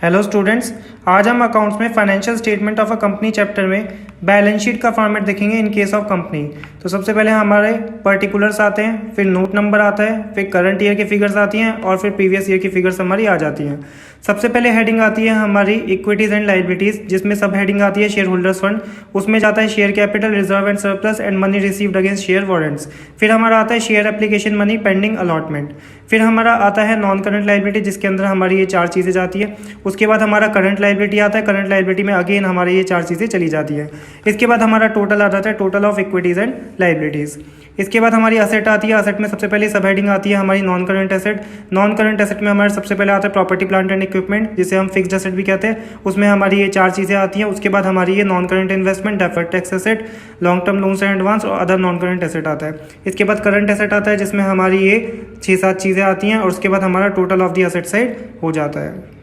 Hello students, आज हम accounts में financial statement of a company chapter में बैलेंस शीट का फॉर्मेट देखेंगे इन केस ऑफ कंपनी। तो सबसे पहले हमारे पर्टिकुलर्स आते हैं, फिर नोट नंबर आता है, फिर करंट ईयर की फिगर्स आती हैं और फिर प्रीवियस ईयर की फिगर्स हमारी आ जाती हैं। सबसे पहले हेडिंग आती है हमारी इक्विटीज़ एंड लाइबिलिटीज़, जिसमें सब हेडिंग आती है शेयर होल्डर्स फंड। उसमें जाता है share capital, reserve and surplus and money received against share warrants. फिर हमारा आता है share application money pending allotment. फिर हमारा आता है नॉन करंट लाइबिलिटी, जिसके अंदर हमारी ये चार चीज़ें जाती है। उसके बाद हमारा करंट लाइबिलिटी आता है। करंट लाइबिलिटी में अगेन हमारी ये चार चीज़ें चली जाती है। इसके बाद हमारा टोटल आ जाता है, total of equities and liabilities. इसके बाद हमारी असेट आती है। असेट में सबसे पहले सब हेडिंग आती है हमारी non current asset. Non current asset में हमारे सबसे पहले आता है प्रॉपर्टी प्लांट एंड इक्विपमेंट, जिसे हम फिक्स्ड एसेट भी कहते हैं। उसमें हमारी ये चार चीज़ें आती हैं। उसके बाद हमारी ये non current investment, deferred tax asset, long term loans and advance और अदर नॉन करंट एसेट आता है। इसके बाद करंट एसेट आता है, जिसमें हमारी ये 6-7 चीज़ें आती हैं और उसके बाद हमारा total of the asset side हो जाता है।